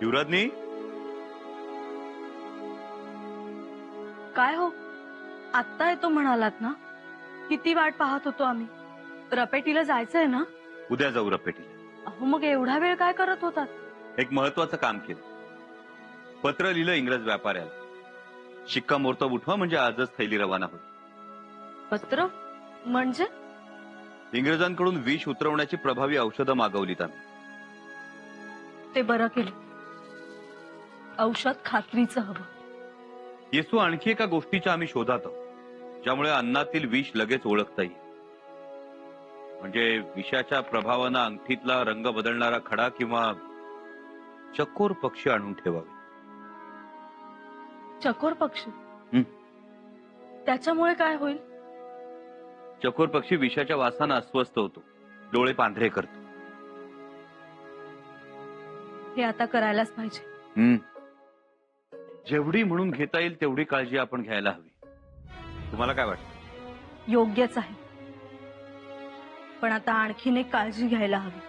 युवराजनी काय हो, आत्ता येतो म्हणालात ना? किती वाट पाहत होतो आम्ही. रपेटीला जायचंय ना? उद्या जाऊ रपेटीला. अहो मग एवढा वेळ काय करत होतात? एक महत्वाचं काम केलं. पत्र लिहिलं इंग्रज व्यापाऱ्याला. शिक्कामोर्तब उठवा म्हणजे आजच थैली रवाना होईल. पत्र म्हणजे? इंग्रजांकडून विष उतरवण्याची प्रभावी औषधं मागवलीत आम्ही. ते बरं केलं. औषध खात्रीचं हवं. येसू आणखी एका गोष्टीच्या आम्ही शोधात आहोत, ज्यामुळे अन्नातील विष लगेच ओळखता येईल. म्हणजे विषाच्या प्रभावानं अंगठीतला रंग बदलणारा खडा किंवा चकोर पक्षी आणून ठेवावे. चकोर पक्षी? त्याच्यामुळे काय होईल? चकोर पक्षी विषाच्या वासानं अस्वस्थ होतो, डोळे पांढरे करतो. हे आता करायलाच पाहिजे. जेवढी म्हणून घेता येईल तेवढी काळजी आपण घ्यायला हवी. तुम्हाला काय वाटतं? योग्यच आहे, पण आता आणखीन एक काळजी घ्यायला हवी.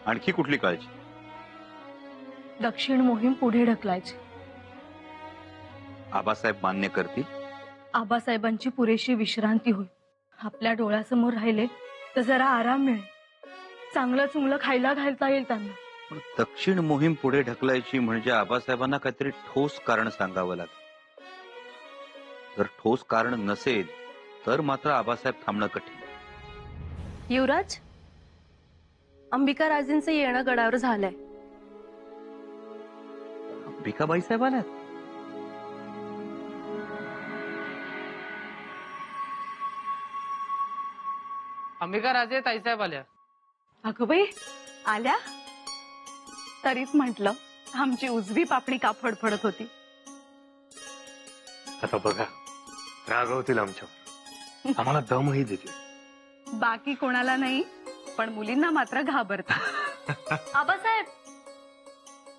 आणखी कुठली काळजी? दक्षिण मोहीम पुढे ढकलायची. आबासाहेब मान्य करतील? आबासाहेबांची पुरेशी विश्रांती होईल. आपल्या डोळ्यासमोर राहिले तर जरा आराम मिळेल. चांगलं चुंगलं खायला घालता येईल त्यांना. पण दक्षिण मोहीम पुढे ढकलायची म्हणजे आबासाहेबांना काहीतरी ठोस कारण सांगावं लागेल. जर ठोस कारण नसेल तर मात्र आबासाहेब थांबणं कठीण. युवराज, अंबिका राजेंचं येणं गडावर झालंय. अंबिकाबाई साहेब आल्यात? अंबिका राजे ताईसाहेब आल्या. अगं बाई, आल्या? तरीच म्हंटल आमची उजवी पापडी का फडफडत होती. आता बघा, रागवतील आमच्यावर, आम्हाला दमही देतील. बाकी कोणाला नाही, पण मुलींना मात्र घाबरतात. आबासाहेब,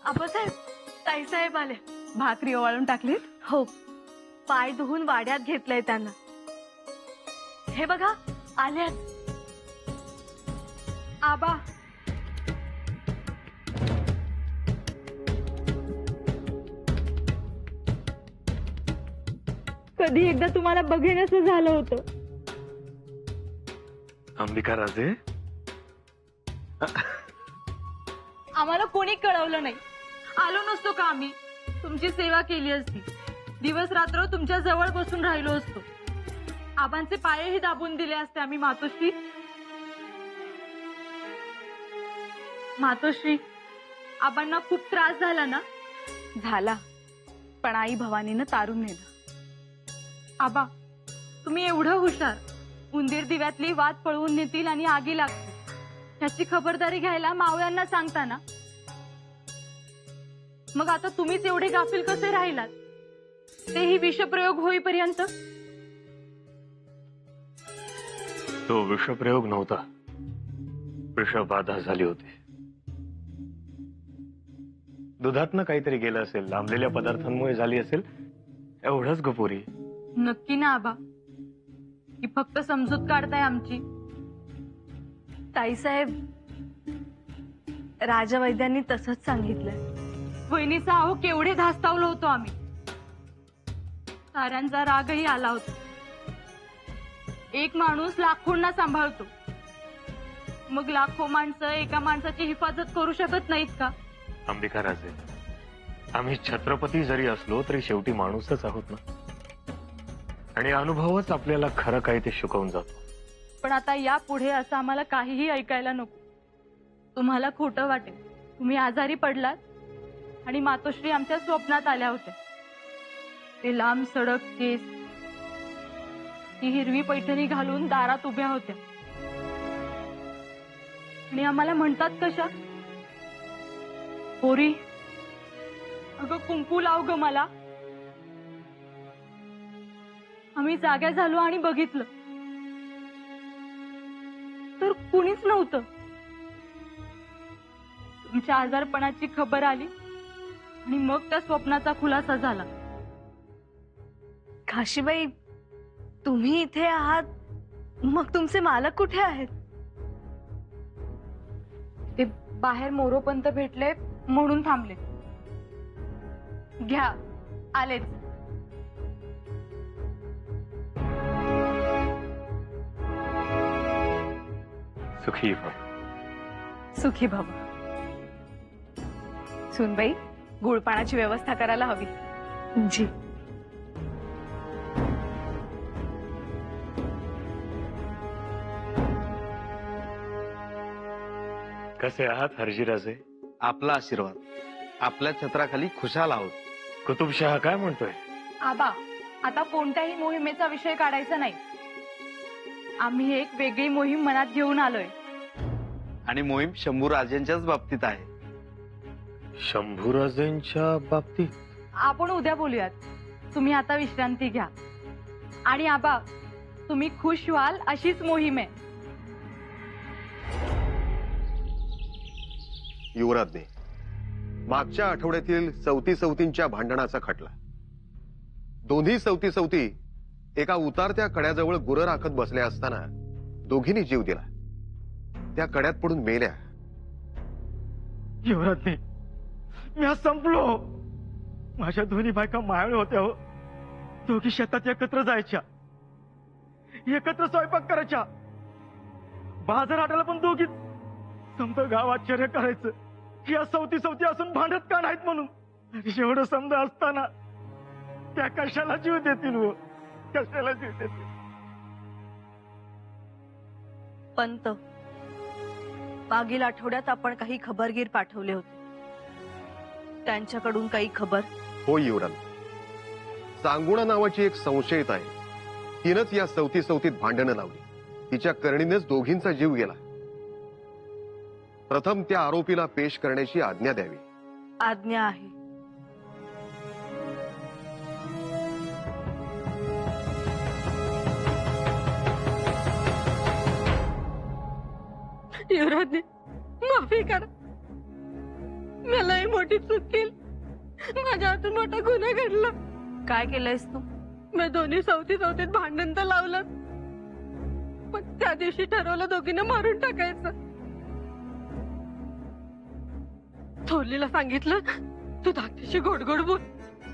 आबासाहेब, ताईसाहेब आले. भाकरी ओवाळून टाकलीत? हो, पाय धुवून वाड्यात घेतलंय त्यांना. हे बघा आल्यात. आबा, कधी एकदा तुम्हाला बघेन असं झालं होतं. अंबिका राजे, आम्हाला कोणी कळवलं नाही. आलो नसतो का आम्ही? तुमची सेवा केली असती. दिवस रात्र तुमच्या जवळ बसून राहिलो असतो. आबांचे पायही दाबून दिले असते आम्ही. मातोश्री, मातोश्री, आबांना खूप त्रास झाला ना? झाला, पण आई भवानीनं तारून नेलं. आबा, तुम्ही एवढं हुशार. उंदीर दिव्यातली वात पळवून नेतील आणि आगी लागतील, याची खबरदारी घ्यायला मावळ्यांना सांगताना. मग आता तुम्हीच एवढे गाफील कसे राहिलात? तेही विषप्रयोग होईपर्यंत. तो विषप्रयोग नव्हता, विषबाधा झाली होती. दुधातनं काहीतरी गेलं असेल, लांबलेल्या पदार्थांमुळे झाली असेल, एवढंच गपोरी. नक्की ना आबा, की फक्त समजूत काढताय आमची? ताईसाहेब, राजा वैद्यांनी तसंच सांगितलंय. वहिनीचा अहो केवढे धास्तावलो होतो आम्ही. साऱ्यांचा रागही आला होता. एक माणूस लाखोंना सांभाळतो, मग लाखो माणसं एका माणसाची हिफाजत करू शकत नाहीत का? अंबिका राजे, आम्ही छत्रपती जरी असलो तरी शेवटी माणूसच आहोत ना. आणि अनुभवच आपल्याला खरं काय ते शिकवून जातो. पण आता या पुढे असं आम्हाला काहीही ऐकायला नको. तुम्हाला खोटं वाटेल, तुम्ही आजारी पडलात आणि मातोश्री आमच्या स्वप्नात आल्या होत्या. ते लांब सडक केस, ती हिरवी पैठणी घालून दारात उभ्या होत्या आणि आम्हाला म्हणतात कशा, पोरी अगं कुंकू लाव ग मला. आम्ही जाग्या झालो आणि बघितलं तर कुणीच नव्हतं. तुमच्या आजारपणाची खबर आली आणि मग त्या स्वप्नाचा खुलासा झाला. काशीबाई, तुम्ही इथे आहात, मग तुमचे मालक कुठे आहेत? ते बाहेर मोरोपंत भेटले म्हणून थांबले. घ्या, आलेच. सुखी भव. सुखी भव. सुनबाई, गुळपाणाची व्यवस्था करायला हवी. जी. कसे आहात हर्जीराजे? आपला आशीर्वाद. आपल्या छत्राखाली खुशाल आहोत. कुतुबशहा काय म्हणतोय? आबा, आता कोणत्याही मोहिमेचा विषय काढायचा नाही. आम्ही एक वेगळी मोहीम मनात घेऊन आलोय. आणि मोहीम शंभूराजेंच्याच बाबतीत आहे. शंभूराजेंच्या बाबतीत? आपण उद्या बोलूयात. तुम्ही आता विश्रांती घ्या. आणि आबा, तुम्ही खुश व्हाल अशीच मोहीम आहे. युवराजने मागच्या आठवड्यातील सवतींच्या भांडणाचा खटला. दोन्ही सवती एका उतारत्या कड्याजवळ गुरं राखत बसल्या असताना दोघींनी जीव दिला. त्या कड्यात पडून मेल्या. युवराजने, मी आज संपलो. माझ्या दोन्ही बायका मायाळू होत्या हो. दोघी शेतात एकत्र जायच्या, एकत्र स्वयंपाक करायच्या, बाजार हाटाला पण दोघी. समजा गाव आश्चर्य करायचं की या सवती असून भांडत का नाहीत म्हणून. एवढं समजा असताना त्या कशाला जीव देतील हो, कशाला जीव देतील. पंत, मागील आठवड्यात आपण काही खबरगीर पाठवले होते. त्यांच्याकडून काही खबर? हो युवराज, सांगुणा नावाची एक संशयित आहे. तिनंच या सवतीत भांडणं लावली. तिच्या करणीनेच दोघींचा जीव गेला. प्रथम त्या आरोपीला पेश करण्याची आज्ञा द्यावी. आज्ञा आहे. युवराजने, माफी करा. मलाही मोठी चूक केली. माझ्या हातून मोठा गुन्हा घडला. काय केलंयस तू? मी दोन्ही सवतीत भांडण तर लावलं, पण त्या दिवशी ठरवलं दोघींना मारून टाकायचं. थोरलीला सांगितलं, तू धाकटीशी गोड बोल.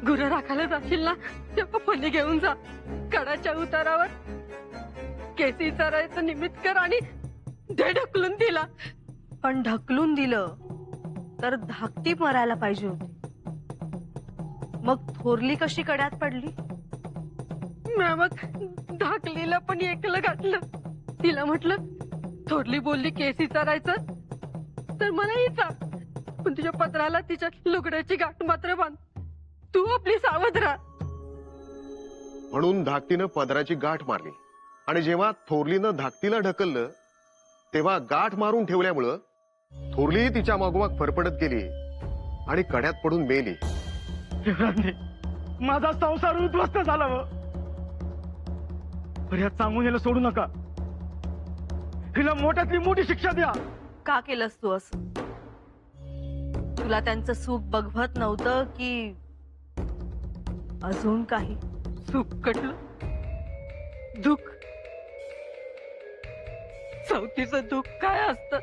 गुरं राखायला जाशील ना, तेव्हा फणी घेऊन जा. कडाच्या उतारावर केसी चरायचं निमित्त कर आणि दे ढकलून दिला. पण ढकलून दिलं तर धाकटी मरायला पाहिजे होती. मग थोरली कशी कड्यात पडली? मी मग धाकलीला पण एकलं घातलं. तिला म्हटलं, थोरली बोलली केसी चरायचं तर मलाही चाल, पण तुझ्या पत्राला तिच्या लुगड्याची गाठ मात्र बांध. तू आपली सावध राहा. म्हणून धाकटीनं पदराची गाठ मारली. आणि जेव्हा थोरलीनं धाकटीला ढकललं तेव्हा गाठ मारून ठेवल्यामुळं थोरलीही तिच्या मागोमाग फरफडत गेली आणि कड्यात पडून मेली. युवराजने, माझा संसार उद्ध्वस्त झाला हो. पर्यात सांगून याला सोडू नका. हिला मोठ्यातली मोठी शिक्षा द्या. का केलंस तू असं? तुला त्यांचं सुख बघवत नव्हतं की अजून काही? सुख कटलं, दुःख. चौथीचं दुःख काय असतं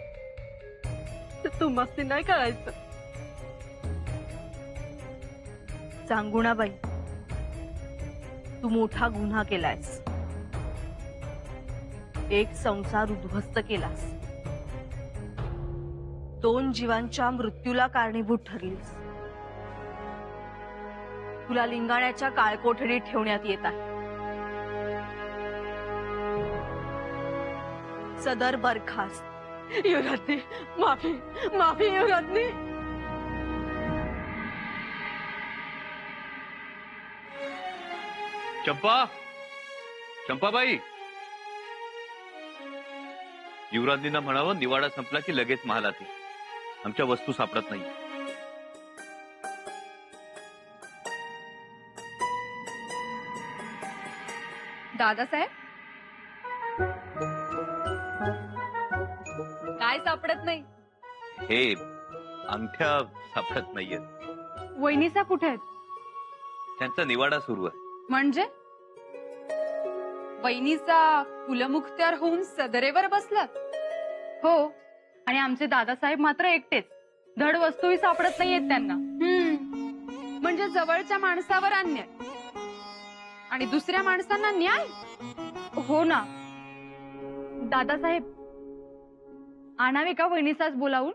ते तुम्हाला नाही कळायचं. सांगुणाबाई, तू मोठा गुन्हा केलायस. एक संसार उद्ध्वस्त केलास. 2 जीवांच्या मृत्यूला कारणीभूत ठरलीस. तुला लिंगाण्याच्या काळकोठडीत ठेवण्यात येत आहे. सदर बरखास्त. युवराजनी, माफी युवराजनी. चंपाबाई, युवराजनींना म्हणावं निवाडा संपला की लगेच महालात ये. आमच्या वस्तू सापडत नाही. दादासाहेब, काय सापडत नाही? हे अंगठ्या सापडत नाहीयेत. वहिनीसा कुठे आहेत? त्यांचा निवाडा सुरू आहे. म्हणजे वहिनीचा कुलमुखत्यार होऊन सदरेवर बसलात? हो, आणि आमचे दादासाहेब मात्र एकटेच. धड वस्तूही सापडत नाहीयेत त्यांना. म्हणजे जवळच्या माणसावर अन्याय आणि दुसऱ्या माणसांना न्याय. हो ना. दादासाहेब, आणावे का वहिनीचाच बोलावून?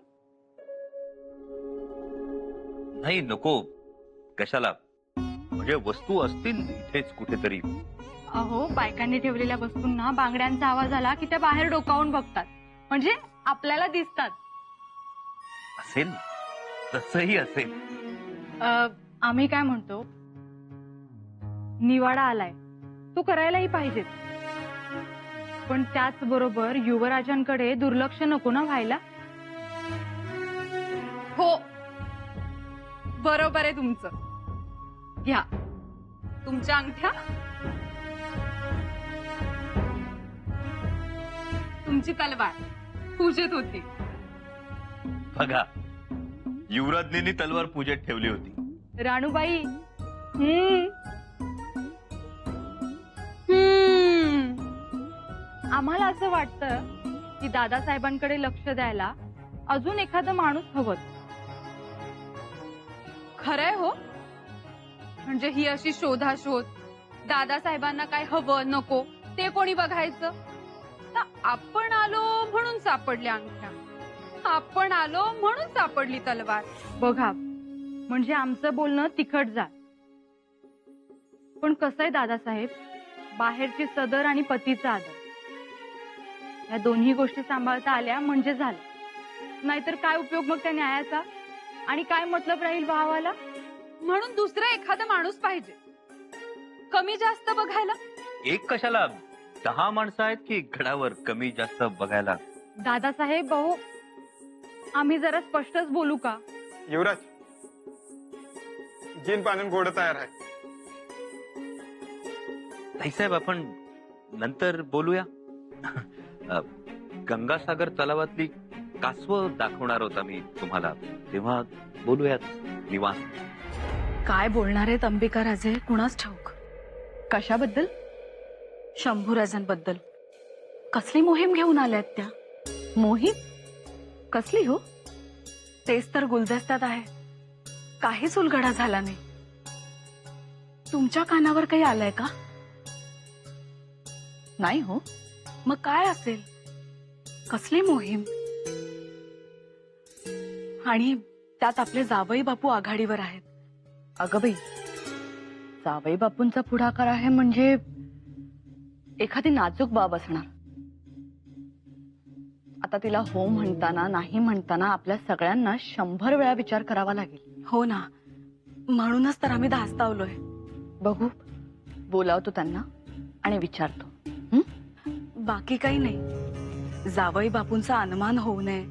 नाही, नको. कशाला? म्हणजे वस्तू असतील इथेच कुठेतरी. अहो, बायकांनी ठेवलेल्या वस्तूंना बांगड्यांचा आवाज आला की त्या बाहेर डोकावून बघतात, म्हणजे आपल्याला दिसतात. असेल, तसंही असेल. आम्ही काय म्हणतो, निवाडा आलाय, तो करायलाही पाहिजे, पण त्याचबरोबर युवराजांकडे दुर्लक्ष नको ना व्हायला. हो, बरोबर आहे तुमचं. घ्या तुमच्या अंगठ्या, तुमची तलवार पूजेत होती. बघा, युवराज्ञींनी तलवार पूजेत ठेवली होती. राणूबाई, आम्हाला असं वाटतं की दादासाहेबांकडे लक्ष द्यायला अजून एखादा माणूस हवं. खरंय हो. म्हणजे ही अशी शोधाशोध, दादासाहेबांना काय हवं नको ते कोणी बघायचं. तर आपण आलो म्हणून सापडल्या अंगठ्या, आपण आलो म्हणून सापडली तलवार. बघा, म्हणजे आमचं बोलणं तिखट जात. पण कसं आहे दादासाहेब, बाहेरची सदर आणि पतीचा आदर, या दोन्ही गोष्टी सांभाळता आल्या म्हणजे झालं. नाहीतर काय उपयोग मग त्या न्यायाचा, आणि काय मतलब राहील भावाला. म्हणून दुसरा एखादा माणूस पाहिजे, कमी जास्त बघायला. एक कशाला, 10 माणसं आहेत की गडावर कमी जास्त बघायला. दादासाहेब, भाऊ, आम्ही जरा स्पष्टच बोलू का? युवराज, जीन बांधून घोडं तयार आहे. ताईसाहेब, आपण नंतर बोलूया. गंगासागर तलावातली कासवं दाखवणार होता मी तुम्हाला, तेव्हा बोलूयात निवांत. काय बोलणार आहेत अंबिका राजे कुणाच ठाऊक. कशाबद्दल? शंभूराजांबद्दल. कसली मोहीम घेऊन आल्यात त्या? मोहीम कसली हो? तेच तर गुलदस्त्यात आहे. काहीच उलगडा झाला नाही. तुमच्या कानावर काही आलंय का? नाही हो. मग काय असेल? कसली मोहीम? आणि त्यात आपले जावई बापू आघाडीवर आहेत. अगं बाई, जावई बापूंचा पुढाकार आहे म्हणजे एखादी नाजूक बाब असणार. आता तिला हो म्हणताना नाही म्हणताना आपल्या सगळ्यांना 100 वेळा विचार करावा लागेल. हो ना, म्हणूनच तर आम्ही धास्तावलोय. बघू, बोलावतो त्यांना आणि विचारतो. बाकी काही नाही. जावई बापूंचा अनुमान होऊ नये,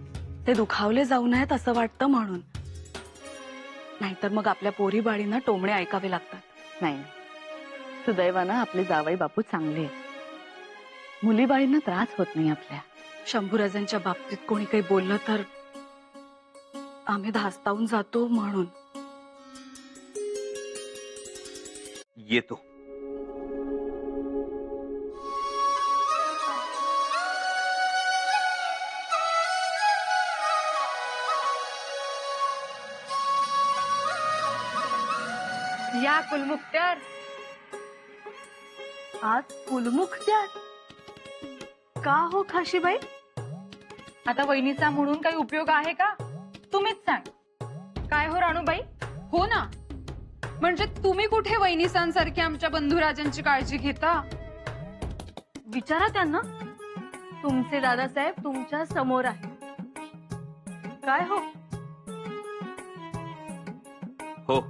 ते दुखावले जाऊ नयेत असं वाटतं म्हणून. नाहीतर मग आपल्या पोरी बाळींना टोमणे ऐकावे लागतात. नाही, सुदैवानं आपले जावई बापू चांगले आहेत. मुलीबाळींना त्रास होत नाही आपल्या. शंभूराजांच्या बाबतीत कोणी काही बोललं तर आम्ही धास्तावून जातो म्हणून. येतो. या कुलमुखत्यार. आज कुलमुखत्यार का हो खाशीबाई? आता वहिनीचा म्हणून काही उपयोग आहे का? तुम्हीच सांग. काय हो राणूबाई? हो ना, म्हणजे तुम्ही कुठे वहिनीसांसारखी आमच्या बंधुराजांची काळजी घेता? विचारा त्यांना. तुमचे दादासाहेब तुमच्या समोर आहे. काय हो? हो.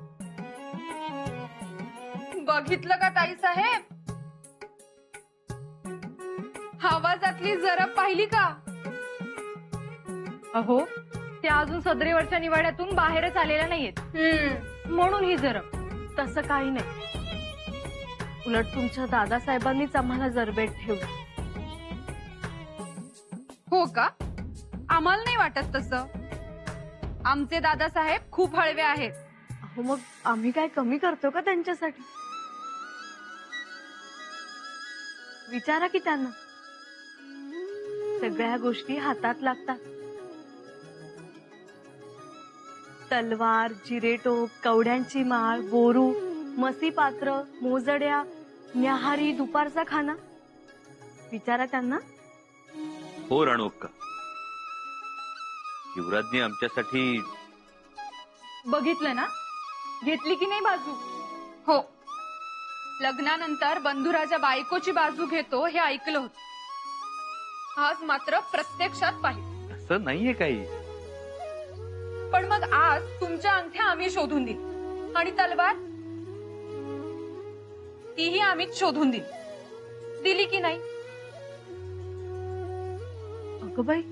बघितलं का ताई साहेब? आवाजातली जरब पाहिली का? अहो, ते अजून सदरेवरच्या निवाड्यातून बाहेरच आलेल्या नाहीयेत, म्हणून ही जरब. तसं काही नाही. उलट तुमच्या दादासाहेबांनीच आम्हाला जरबेट ठेवली. हो का? आम्हाला नाही वाटत तसं. आमचे दादासाहेब खूप हळवे आहेत. अहो, मग आम्ही काय कमी करतो का त्यांच्यासाठी? विचारा की त्यांना. सगळ्या गोष्टी हातात लागतात तलवार, जिरेटोप, कवड्यांची माळ, बोरू, मसी पात्र, मोजड्या, न्याहारी, दुपारचा खाना. विचारा त्यांना. हो रणोक्का, युवराजनी आमच्यासाठी बघितलं ना, घेतली की नाही बाजू? हो, लग्नानंतर बंधुराजा बायकोची बाजू घेतो हे ऐकलं होतं. आज मात्र प्रत्यक्षात पाहिजे. असं नाहीये काही. पण मग आज तुमच्या अंगठ्या आम्ही शोधून दिली आणि तलवार तीही आम्हीच शोधून दिली की नाही? अगं बाई,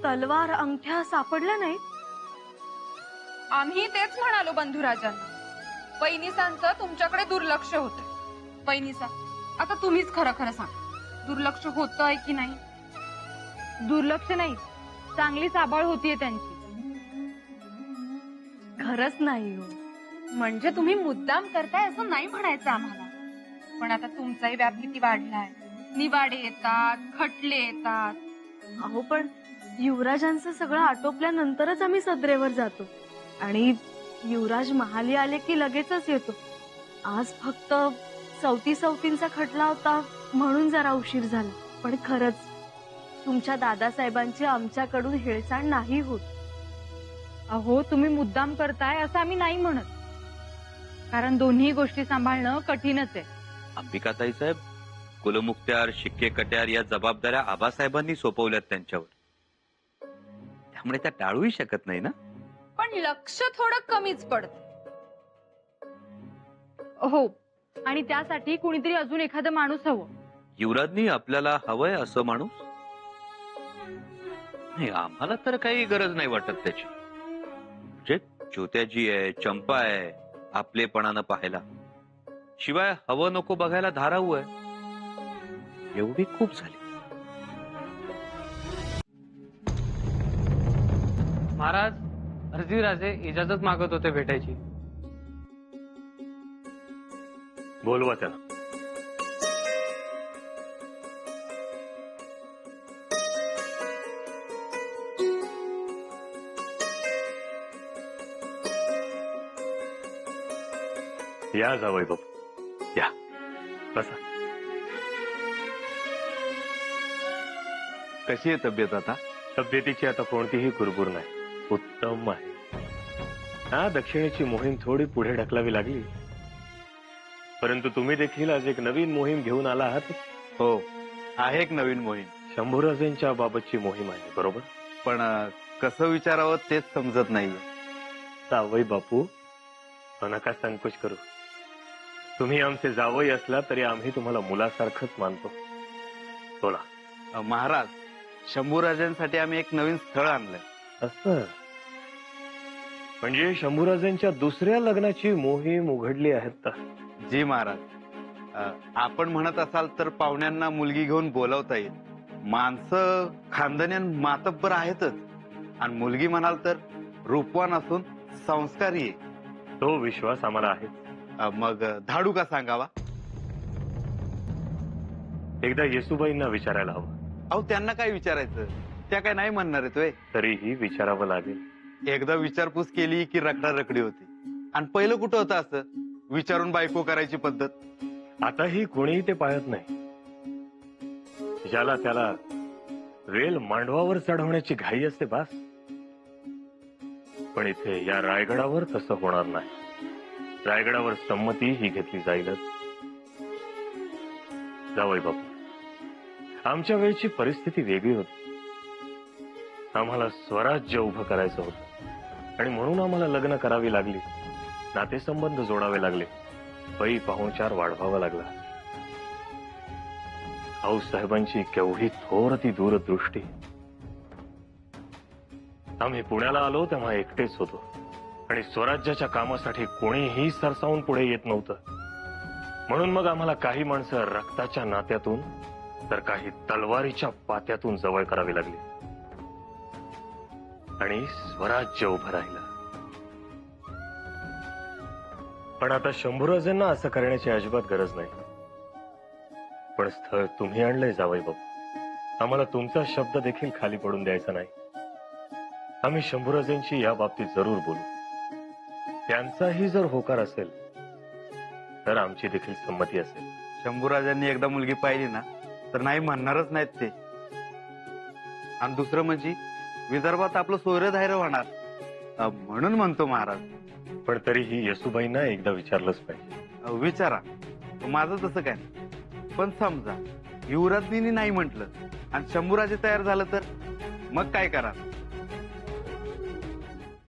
तलवार अंगठ्या सापडल्या नाहीत. आम्ही तेच म्हणालो बंधुराजांना. वैनिसांचं तुमच्याकडे दुर्लक्ष होतंय. वैनिसा, आता तुम्हीच खरं खरं सांग, दुर्लक्ष होतंय की नाही? दुर्लक्ष नाही, चांगली साबाळ होतीये त्यांची. खरंच नाही हो. म्हणजे तुम्ही मुद्दाम करताय असं नाही म्हणायचं आम्हाला. पण आता तुमचाही व्याप किती वाढलाय. निवाडे येतात, खटले येतात. अहो, पण युवराजांचं सगळं आटोपल्यानंतरच आम्ही सदरेवर जातो आणि युवराज महाली आले की लगेचच येतो. आज फक्त सवतींचा खटला होता म्हणून जरा उशीर झाला. पण खरंच तुमच्या दादासाहेबांची आमच्याकडून हेळसांड नाही होत. अहो, तुम्ही मुद्दाम करताय असं आम्ही नाही म्हणत, कारण दोन्ही गोष्टी सांभाळणं कठीणच आहे. अंबिकाताई साहेब, कुलमुक्त्यार, शिक्के कट्यार या जबाबदाऱ्या आबासाहेबांनी सोपवल्यात त्यांच्यावर. त्यामुळे त्या टाळूही शकत नाही ना. पण लक्ष थोडं कमीच पडत. हो, आणि त्यासाठी कुणीतरी अजून एखादं माणूस हवं. युवराजनी आपल्याला हवंय असं माणूस? नाही, आम्हाला तर काही गरज नाही वाटत त्याची. म्हणजे ज्योत्याजी आहे, चंपा आहे, आपलेपणानं पाहायला. शिवाय हवं नको बघायला धाराऊ आहे. एवढी खूप झाली. महाराज, अर्जीराजे इजाजत मागत होते भेटायची. बोलवा त्यांना. या जावई बापू, या बसा. कशी आहे तब्येत आता? तब्येतीची आता कोणतीही कुरबुर नाही, उत्तम आहे. हा, दक्षिणेची मोहीम थोडी पुढे ढकलावी लागली, परंतु तुम्ही देखील आज एक नवीन मोहीम घेऊन आला आहात. हो, आहे एक नवीन मोहीम. शंभूराजेंच्या बाबतची मोहीम आहे, बरोबर? पण कसं विचारावं तेच समजत नाहीये. जावई बापू, नका संकोच करू. तुम्ही आमचे जावई असला तरी आम्ही तुम्हाला मुलासारखंच मानतो. बोला. महाराज, शंभूराजांसाठी आम्ही एक नवीन स्थळ आणलंय. असं म्हणजे शंभूराजेंच्या दुसऱ्या लग्नाची मोहीम उघडली आहे तर? जी महाराज. आपण म्हणत असाल तर पाहुण्यांना मुलगी घेऊन बोलवता येईल. माणसं खानदान्यान मातब्बर आहेतच, आणि मुलगी म्हणाल तर रूपवान असून संस्कारी आहे. तो विश्वास आम्हाला आहे. मग धाडू का सांगावा? एकदा येसूबाईंना विचारायला हवं. अहो, त्यांना काय विचारायचं? त्या काय नाही म्हणणार आहेत व्हय? तरीही विचारावं लागेल. एकदा विचारपूस केली की रखडा रखडी होती. आणि पहिलं कुठं होतं असं विचारून बायको करायची पद्धत? आताही कोणीही ते पाळत नाही. ज्याला त्याला वेल मांडवावर चढवण्याची घाई असते बास. पण इथे या रायगडावर तसं होणार नाही. रायगडावर संमती ही घेतली जाईलच. जावई बापू, आमच्या वेळची परिस्थिती वेगळी होती. आम्हाला स्वराज्य उभं करायचं होतं आणि म्हणून आम्हाला लग्न करावी लागली, नातेसंबंध जोडावे लागले, पै पाहुणचार वाढवावा लागला. आऊसाहेबांची केवढी थोर ती दूरदृष्टी. आम्ही पुण्याला आलो तेव्हा एकटेच होतो आणि स्वराज्याच्या कामासाठी कोणीही सरसावून पुढे येत नव्हतं. म्हणून मग आम्हाला काही माणसं रक्ताच्या नात्यातून तर काही तलवारीच्या पात्यातून जवळ करावी लागली आणि स्वराज्य उभं राहिलं. पण आता शंभूराजांना असं करण्याची अजिबात गरज नाही. पण स्थळ तुम्ही आणलंय जावई बाबू. आम्हाला तुमचा शब्द देखील खाली पडून द्यायचा नाही. आम्ही शंभूराजांशी या बाबतीत जरूर बोलू. त्यांचाही जर होकार असेल तर आमची देखील संमती असेल. शंभूराजांनी एकदा मुलगी पाहिली ना तर नाही म्हणणारच नाहीत ते. आणि दुसरं म्हणजे विदर्भात आपलं सोयरधार्य होणार म्हणून म्हणतो महाराज. पण तरीही येसूबाईंना एकदा विचारलंच पाहिजे. विचारा, माझं तसं काय. पण समजा युवराजनी नाही म्हटलं आणि शंभूराजे तयार झालं तर मग काय करा?